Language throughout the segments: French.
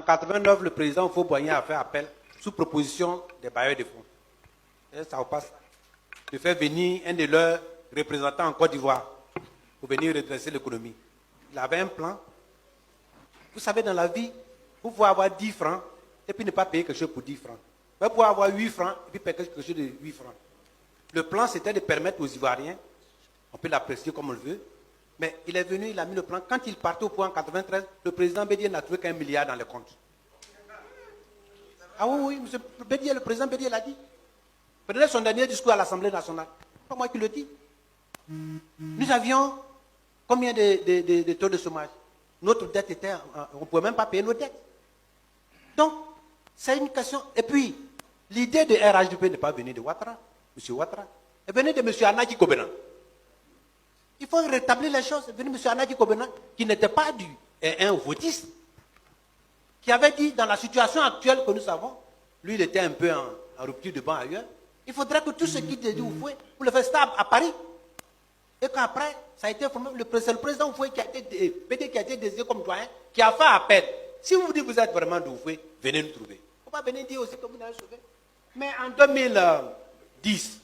89, le président Fauboigny a fait appel sous proposition des bailleurs de fonds. Et ça vous passe de faire venir un de leurs représentants en Côte d'Ivoire pour venir redresser l'économie. Il avait un plan. Vous savez, dans la vie, vous pouvez avoir 10 francs et puis ne pas payer quelque chose pour 10 francs. Vous pouvez avoir 8 francs et puis payer quelque chose de 8 francs. Le plan, c'était de permettre aux Ivoiriens, on peut l'apprécier comme on le veut, mais il est venu, il a mis le plan. Quand il partait au point en 93, le président Bédier n'a trouvé qu'un milliard dans les comptes. Ah oui, monsieur Bédier, le président Bédier l'a dit. Prenez son dernier discours à l'Assemblée nationale. C'est pas moi qui le dis. Nous avions combien de taux de chômage? Notre dette était, on ne pouvait même pas payer nos dettes. Donc, c'est une question. Et puis, l'idée de RHDP n'est pas venue de Ouattara, M. Ouattara. Elle venait de M. Anaki Kobenan. Il faut rétablir les choses. Elle venait de M. Anaki Kobenan, qui n'était pas un votiste, qui avait dit, dans la situation actuelle que nous avons, lui, il était un peu en rupture de banc ailleurs, il faudrait que tout ce qui était dit Oufoué, pour le faire stable à Paris. Et qu'après, ça a été formé, c'est le président Oufoué qui a été désigné comme doyen, qui a fait appel. Si vous dites que vous êtes vraiment d'Oufoué, venez nous trouver. Il ne faut pas venir dire aussi que vous n'avez sauvé. Mais en 2010,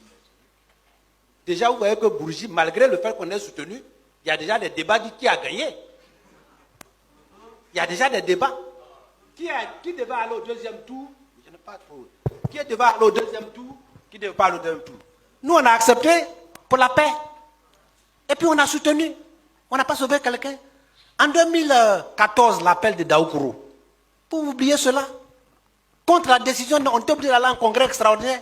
déjà vous voyez que Bourgi, malgré le fait qu'on ait soutenu, il y a déjà des débats qui a gagné. Il y a déjà des débats. Qui devait aller au deuxième tour? Je n'ai pas trop. Qui devait aller au deuxième tour? Qui ne devait pas aller au deuxième tour? Nous, on a accepté pour la paix. Et puis on a soutenu. On n'a pas sauvé quelqu'un. En 2014, l'appel de Daoukoro. Pour oublier cela. Contre la décision, on était obligé d'aller en congrès extraordinaire.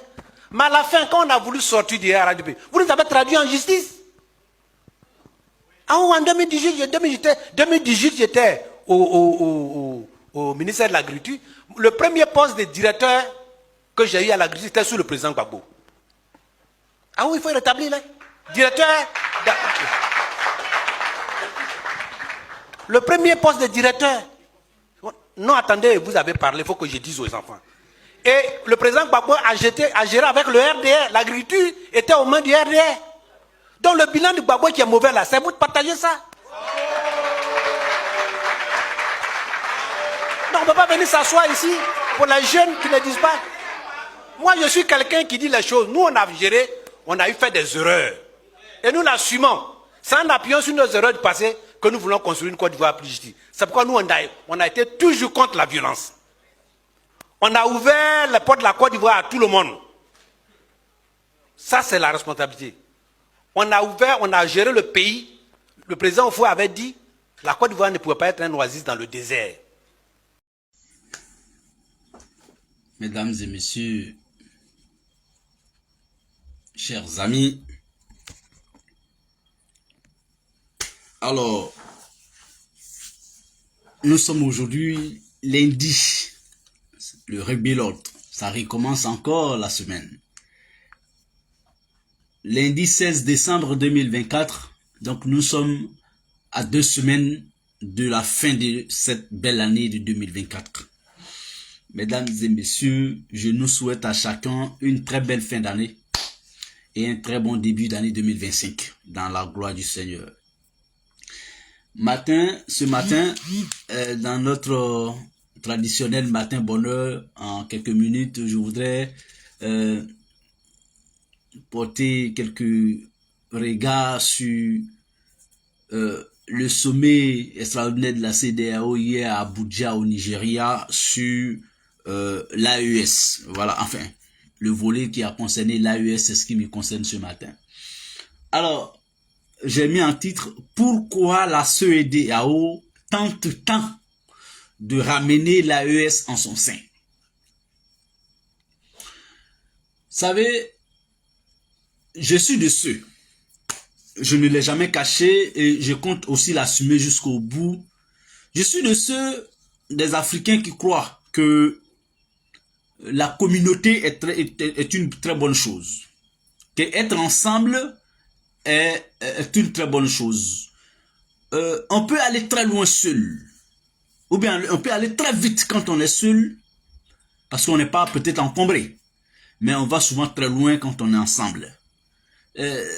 Mais à la fin, quand on a voulu sortir du RHDP, vous nous avez traduit en justice. En 2018, j'étais au ministère de l'Agriculture. Le premier poste de directeur que j'ai eu à l'agriculture, c'était sous le président Gbagbo. Ah oui, il faut rétablir là. Directeur. Le premier poste de directeur. Non, attendez, vous avez parlé, il faut que je dise aux enfants. Et le président Gbagbo a géré avec le RDR. L'agriculture était aux mains du RDR. Donc le bilan du Gbagbo qui est mauvais là, c'est vous de partager ça. Donc on ne peut pas venir s'asseoir ici pour les jeunes qui ne disent pas. Moi je suis quelqu'un qui dit les choses. Nous on a géré, on a eu fait des erreurs. Et nous l'assumons. C'est en appuyant sur nos erreurs du passé que nous voulons construire une Côte d'Ivoire plus juste. C'est pourquoi nous on a été toujours contre la violence. On a ouvert les portes de la Côte d'Ivoire à tout le monde. Ça, c'est la responsabilité. On a ouvert, on a géré le pays. Le président Oufoué avait dit, la Côte d'Ivoire ne pouvait pas être un oasis dans le désert. Mesdames et messieurs, chers amis, alors, nous sommes aujourd'hui lundi. Le rebelote, ça recommence encore la semaine. Lundi 16 décembre 2024, donc nous sommes à 2 semaines de la fin de cette belle année de 2024. Mesdames et messieurs, je nous souhaite à chacun une très belle fin d'année et un très bon début d'année 2025 dans la gloire du Seigneur. Ce matin, dans notre traditionnel matin bonheur, en quelques minutes, je voudrais porter quelques regards sur le sommet extraordinaire de la CEDEAO hier à Abuja au Nigeria sur l'AES. Voilà, enfin, le volet qui a concerné l'AES, c'est ce qui me concerne ce matin. Alors, j'ai mis en titre « Pourquoi la CEDEAO tente tant de ramener l'AES en son sein ?» Vous savez, je suis de ceux, je ne l'ai jamais caché et je compte aussi l'assumer jusqu'au bout. Je suis de ceux des Africains qui croient que la communauté est une très bonne chose. Qu'être ensemble est une très bonne chose. On peut aller très loin seul. Ou bien on peut aller très vite quand on est seul. Parce qu'on n'est pas peut-être encombré. Mais on va souvent très loin quand on est ensemble.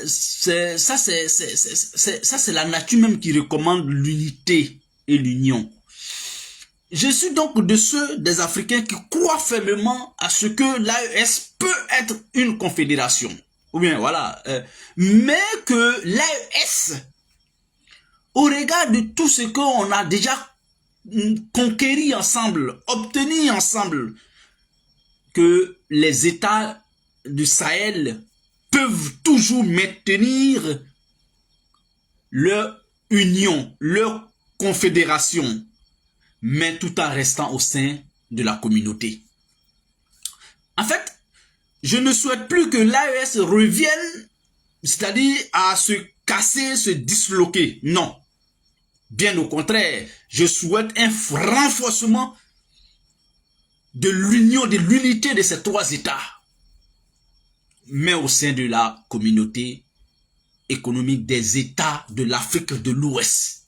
Ça c'est la nature même qui recommande l'unité et l'union. je suis donc de ceux des Africains qui croient fermement à ce que l'AES peut être une confédération. Ou bien, voilà. Mais que l'AES, au regard de tout ce qu'on a déjà conquéri ensemble, obtenu ensemble, que les États du Sahel peuvent toujours maintenir leur union, leur confédération, mais tout en restant au sein de la communauté. En fait, je ne souhaite plus que l'AES revienne, c'est-à-dire à se casser, se disloquer. Non. Bien au contraire, je souhaite un renforcement de l'union, de l'unité de ces trois États, mais au sein de la communauté économique des États de l'Afrique de l'Ouest.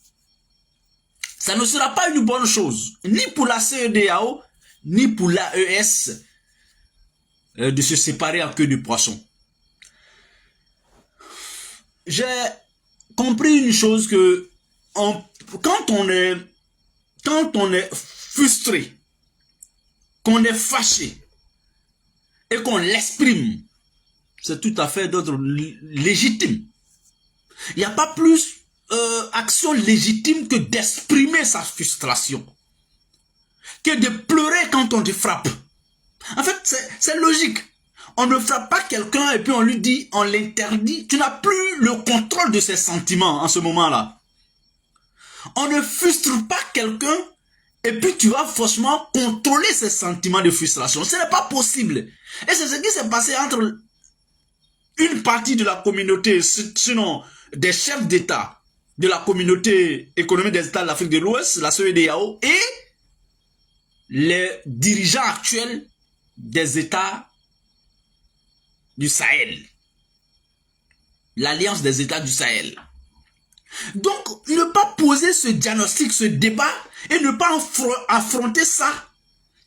Ça ne sera pas une bonne chose, ni pour la CEDEAO, ni pour l'AES, de se séparer en queue de poisson. J'ai compris une chose que quand on est frustré, qu'on est fâché et qu'on l'exprime, c'est tout à fait d'ordre légitime. Il n'y a pas plus action légitime que d'exprimer sa frustration, que de pleurer quand on te frappe. En fait, c'est logique. On ne frappe pas quelqu'un et puis on lui dit, on l'interdit. Tu n'as plus le contrôle de ses sentiments en ce moment-là. On ne frustre pas quelqu'un et puis tu vas forcément contrôler ses sentiments de frustration. Ce n'est pas possible. Et c'est ce qui s'est passé entre une partie de la communauté, sinon des chefs d'État de la communauté économique des États de l'Afrique de l'Ouest, la CEDEAO, et les dirigeants actuels des États du Sahel. L'Alliance des États du Sahel. Donc, ne pas poser ce diagnostic, ce débat, et ne pas affronter ça,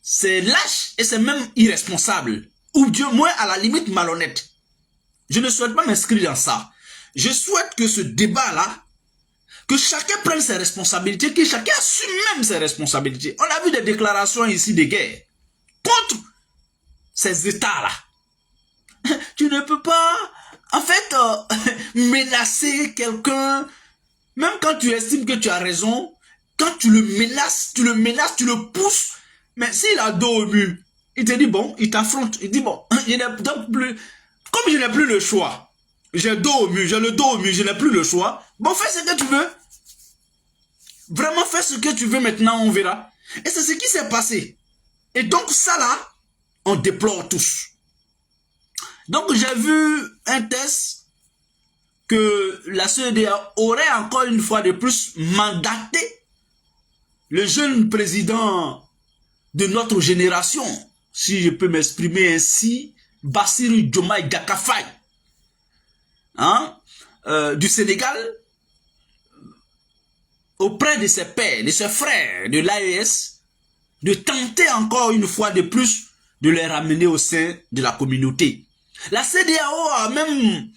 c'est lâche et c'est même irresponsable. Ou du moins, à la limite, malhonnête. Je ne souhaite pas m'inscrire dans ça. Je souhaite que ce débat-là, que chacun prenne ses responsabilités, que chacun assume même ses responsabilités. On a vu des déclarations ici de guerre contre ces États-là. Tu ne peux pas, en fait, menacer quelqu'un, même quand tu estimes que tu as raison, quand tu le menaces, tu le pousses, mais s'il a dos au mur, il te dit bon, il t'affronte, il dit bon, je n'ai donc plus, comme je n'ai plus le choix, j'ai le dos au mur, je n'ai plus le choix, bon, fais ce que tu veux. Vraiment, fais ce que tu veux maintenant, on verra. Et c'est ce qui s'est passé. Et donc ça là, on déplore tous. Donc j'ai vu un test que la CEDEAO aurait encore une fois de plus mandaté le jeune président de notre génération, si je peux m'exprimer ainsi, Bassirou Diomaye Diakhar Faye, du Sénégal, auprès de ses pairs, de ses frères de l'AES, de tenter encore une fois de plus de les ramener au sein de la communauté. La CEDEAO a même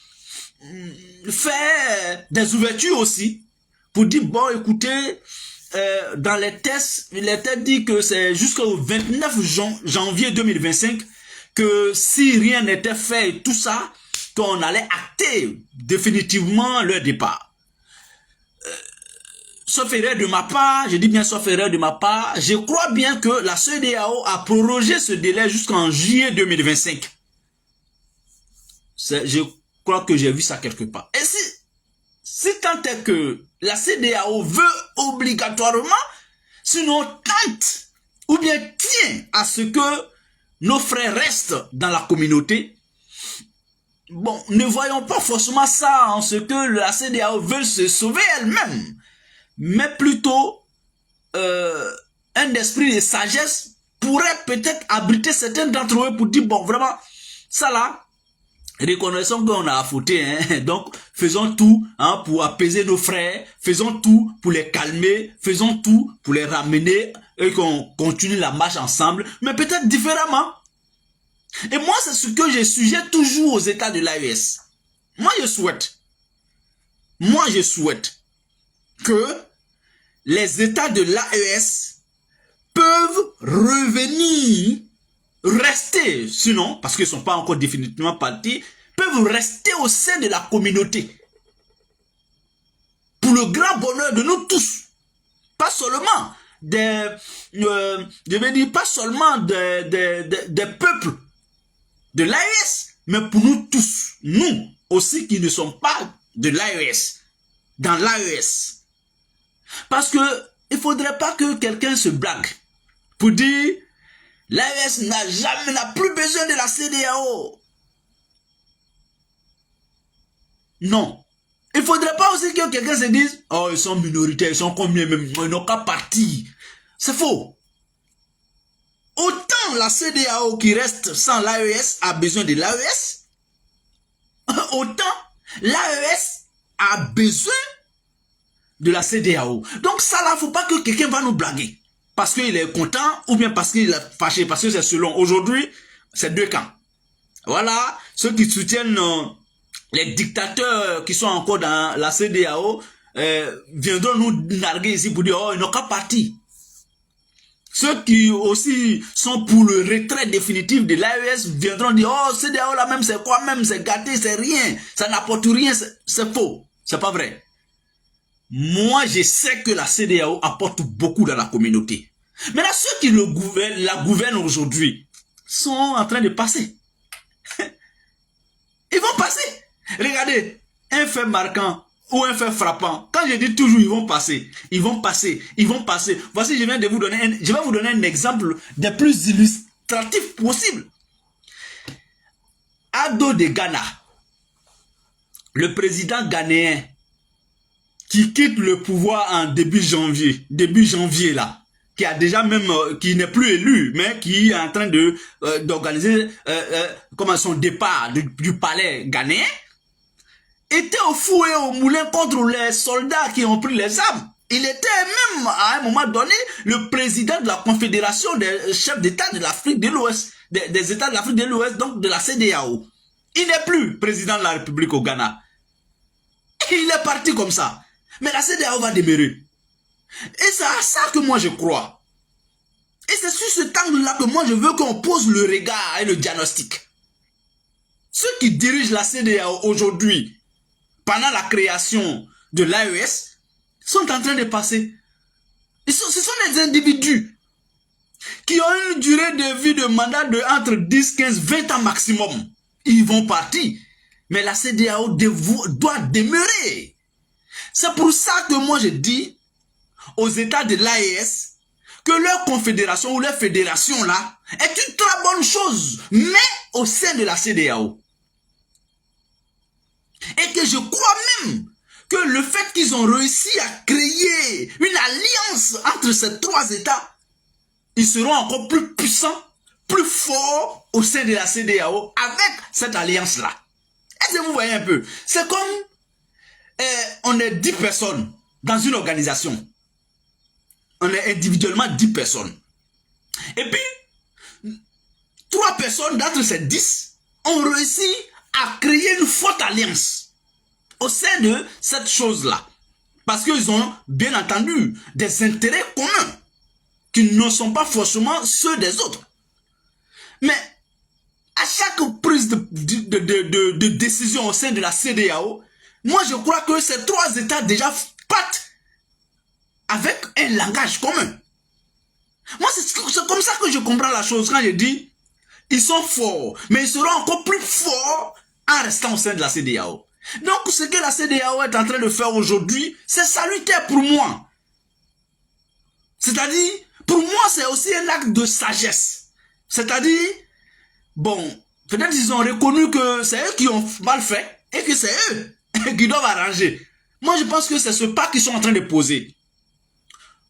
fait des ouvertures aussi pour dire, bon, écoutez, dans les tests dit que c'est jusqu'au 29 janvier 2025 que si rien n'était fait et tout ça, qu'on allait acter définitivement leur départ. Sauf erreur de ma part, je dis bien sauf erreur de ma part, je crois bien que la CEDEAO a prorogé ce délai jusqu'en juillet 2025. Je crois que j'ai vu ça quelque part. Et si tant est que la CEDEAO veut obligatoirement, sinon tente ou bien tient à ce que nos frères restent dans la communauté, bon, ne voyons pas forcément ça en ce que la CEDEAO veut se sauver elle-même, mais plutôt un esprit de sagesse pourrait peut-être abriter certains d'entre eux pour dire, bon, vraiment, ça là, reconnaissons qu'on a affronté, donc faisons tout pour apaiser nos frères, faisons tout pour les calmer, faisons tout pour les ramener et qu'on continue la marche ensemble, mais peut-être différemment. Et moi, c'est ce que je sujette toujours aux États de l'AES. Moi, je souhaite que les États de l'AES peuvent revenir, rester, sinon, parce qu'ils ne sont pas encore définitivement partis, peuvent rester au sein de la communauté. Pour le grand bonheur de nous tous. Pas seulement je vais dire pas seulement des peuples de l'AES, mais pour nous tous, nous aussi qui ne sommes pas de l'AES, dans l'AES. Parce que il ne faudrait pas que quelqu'un se blague pour dire l'AES n'a plus besoin de la CEDEAO. Non. Il ne faudrait pas aussi que quelqu'un se dise oh, ils sont minoritaires, ils sont combien même, ils n'ont qu'à partir. C'est faux. Autant la CEDEAO qui reste sans l'AES a besoin de l'AES, autant l'AES a besoin de la CEDEAO. Donc ça là, il ne faut pas que quelqu'un va nous blaguer. Parce qu'il est content ou bien parce qu'il est fâché. Parce que c'est selon. Aujourd'hui, c'est deux camps. Voilà, ceux qui soutiennent les dictateurs qui sont encore dans la CEDEAO viendront nous narguer ici pour dire oh, ils n'ont qu'à partir. Ceux qui aussi sont pour le retrait définitif de l'AES viendront dire oh, CEDEAO là même c'est quoi même, c'est gâté, c'est rien, ça n'apporte rien, c'est faux, c'est pas vrai. Moi je sais que la CEDEAO apporte beaucoup dans la communauté. Mais là ceux qui la gouvernent aujourd'hui sont en train de passer. Ils vont passer. Regardez, un fait marquant ou un fait frappant. Quand je dis toujours ils vont passer, ils vont passer, ils vont passer. Voici, je vais vous donner un exemple des plus illustratifs possible. Ado de Ghana, le président ghanéen qui quitte le pouvoir en début janvier là, qui a déjà même, qui n'est plus élu, mais qui est en train de d'organiser comme son départ du palais ghanéen, était au fouet et au moulin contre les soldats qui ont pris les armes. Il était même, à un moment donné, le président de la Confédération des chefs d'État de l'Afrique de l'Ouest, des États de l'Afrique de l'Ouest, donc de la CEDEAO. Il n'est plus président de la République au Ghana. Il est parti comme ça. Mais la CEDEAO va demeurer. Et c'est à ça que moi je crois. Et c'est sur ce angle-là que moi je veux qu'on pose le regard et le diagnostic. Ceux qui dirigent la CEDEAO aujourd'hui, pendant la création de l'AES, sont en train de passer. Ce sont des individus qui ont une durée de vie de mandat de entre 10, 15, 20 ans maximum. Ils vont partir. Mais la CEDEAO doit demeurer. C'est pour ça que moi je dis aux États de l'AES que leur confédération ou leur fédération là est une très bonne chose, mais au sein de la CEDEAO. Et que je crois même que le fait qu'ils ont réussi à créer une alliance entre ces trois États, ils seront encore plus puissants, plus forts au sein de la CEDEAO avec cette alliance-là. Est-ce que vous voyez un peu? C'est comme on est 10 personnes dans une organisation. On est individuellement 10 personnes. Et puis, 3 personnes d'entre ces 10 ont réussi à créer une forte alliance au sein de cette chose-là. Parce qu'ils ont, bien entendu, des intérêts communs qui ne sont pas forcément ceux des autres. Mais à chaque prise de décision au sein de la CEDEAO, moi je crois que ces trois États déjà partent avec un langage commun. Moi c'est comme ça que je comprends la chose quand je dis ils sont forts, mais ils seront encore plus forts en restant au sein de la CEDEAO. Donc ce que la CEDEAO est en train de faire aujourd'hui, c'est salutaire pour moi. C'est-à-dire, pour moi c'est aussi un acte de sagesse. C'est-à-dire, bon, peut-être ils ont reconnu que c'est eux qui ont mal fait et que c'est eux qui doivent arranger. Moi je pense que c'est ce pas qu'ils sont en train de poser.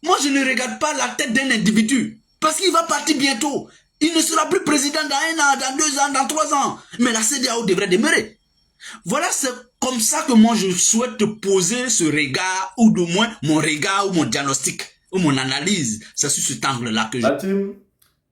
Moi je ne regarde pas la tête d'un individu parce qu'il va partir bientôt. Il ne sera plus président dans 1 an, dans 2 ans, dans 3 ans. Mais la CEDEAO devrait demeurer. Voilà, c'est comme ça que moi je souhaite poser ce regard, ou du moins mon regard, ou mon diagnostic, ou mon analyse. C'est sur cet angle-là que je... La team,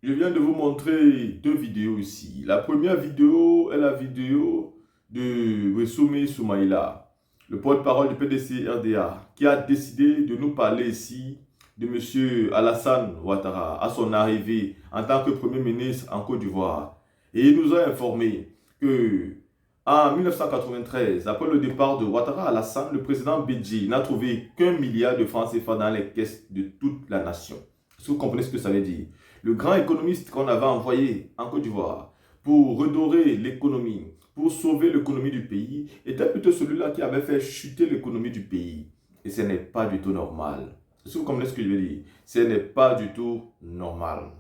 je viens de vous montrer 2 vidéos ici. La première vidéo est la vidéo de Wessoumi Soumaïla, le porte-parole du PDC RDA, qui a décidé de nous parler ici de M. Alassane Ouattara à son arrivée en tant que Premier ministre en Côte d'Ivoire. Et il nous a informé que en 1993, après le départ de Ouattara Alassane, le président Bédji n'a trouvé qu'1 milliard de francs CFA dans les caisses de toute la nation. Est-ce que vous comprenez ce que ça veut dire? Le grand économiste qu'on avait envoyé en Côte d'Ivoire pour redorer l'économie, pour sauver l'économie du pays, était plutôt celui-là qui avait fait chuter l'économie du pays. Et ce n'est pas du tout normal. Est-ce que vous comprenez ce que je veux dire? Ce n'est pas du tout normal.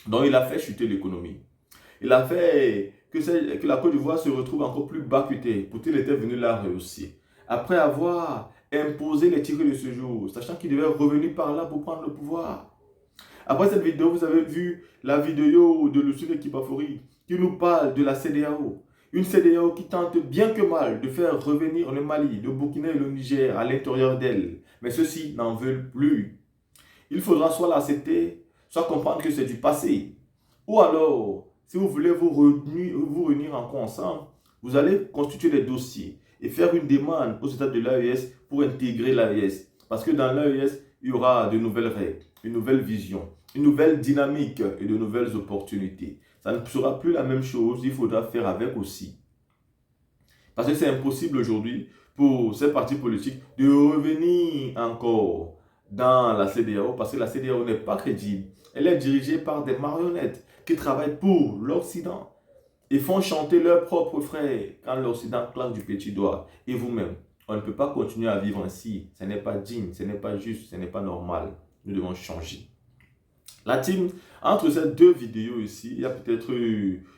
Donc il a fait chuter l'économie. Il a fait que la Côte d'Ivoire se retrouve encore plus bas-cutée. Pourtant, il était venu la réussir. Après avoir imposé les titres de séjour, sachant qu'il devait revenir par là pour prendre le pouvoir. Après cette vidéo, vous avez vu la vidéo de Lucien Kibafori qui nous parle de la CEDEAO. Une CEDEAO qui tente bien que mal de faire revenir le Mali, le Burkina et le Niger à l'intérieur d'elle. Mais ceux-ci n'en veulent plus. Il faudra soit l'accepter, soit comprendre que c'est du passé. Ou alors, si vous voulez vous réunir encore ensemble, vous allez constituer des dossiers et faire une demande aux États de l'AES pour intégrer l'AES. Parce que dans l'AES, il y aura de nouvelles règles, une nouvelle vision, une nouvelle dynamique et de nouvelles opportunités. Ça ne sera plus la même chose, il faudra faire avec aussi. Parce que c'est impossible aujourd'hui pour ces partis politiques de revenir encore dans la CEDEAO parce que la CEDEAO n'est pas crédible. Elle est dirigée par des marionnettes qui travaillent pour l'Occident et font chanter leurs propres frères quand l'Occident claque du petit doigt. Et vous-même, on ne peut pas continuer à vivre ainsi. Ce n'est pas digne, ce n'est pas juste, ce n'est pas normal. Nous devons changer. La team, entre ces deux vidéos ici, il n'y a peut-être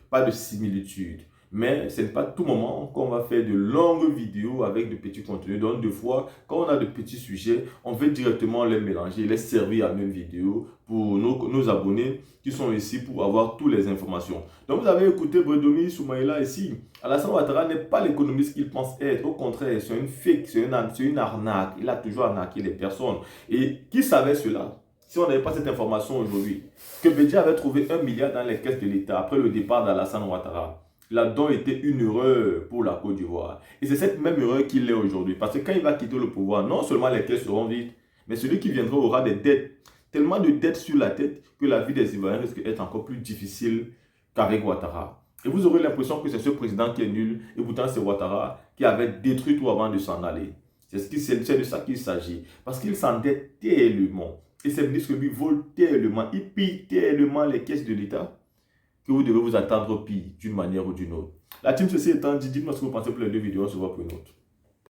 pas de similitude. Mais ce n'est pas tout moment qu'on va faire de longues vidéos avec de petits contenus. Donc, deux fois, quand on a de petits sujets, on veut directement les mélanger, les servir à une vidéo pour nos abonnés qui sont ici pour avoir toutes les informations. Donc, vous avez écouté Bredomi Soumaïla ici. Alassane Ouattara n'est pas l'économiste qu'il pense être. Au contraire, c'est une fake, c'est une arnaque. Il a toujours arnaqué les personnes. Et qui savait cela? Si on n'avait pas cette information aujourd'hui, que Bédji avait trouvé 1 milliard dans les caisses de l'État après le départ d'Alassane Ouattara. Là donc été une erreur pour la Côte d'Ivoire. Et c'est cette même erreur qu'il est aujourd'hui. Parce que quand il va quitter le pouvoir, non seulement les caisses seront vides, mais celui qui viendra aura des dettes. Tellement de dettes sur la tête que la vie des Ivoiriens risque d'être encore plus difficile qu'avec Ouattara. Et vous aurez l'impression que c'est ce président qui est nul. Et pourtant c'est Ouattara qui avait détruit tout avant de s'en aller. C'est de ça qu'il s'agit. Parce qu'il s'endette tellement. Et ces ministres lui volent tellement. Ils pillent tellement les caisses de l'État que vous devez vous attendre au pire d'une manière ou d'une autre. La team, ceci étant dit, dites-moi ce que vous pensez pour les deux vidéos, on se voit pour une autre.